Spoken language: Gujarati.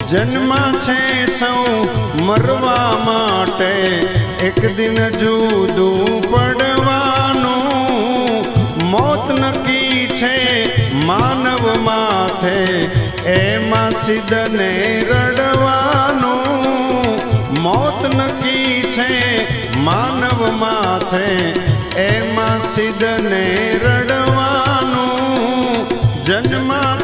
જન્મા છે સૌ મરવા માટે, એક દિન જુદું પડવાનું. મોત નક્કી છે માનવ માથે, એમાં સિદ્ધને રડવાનું. મોત નક્કી છે માનવ માથે, એમાં સિદ્ધને રડવાનું. જન્મા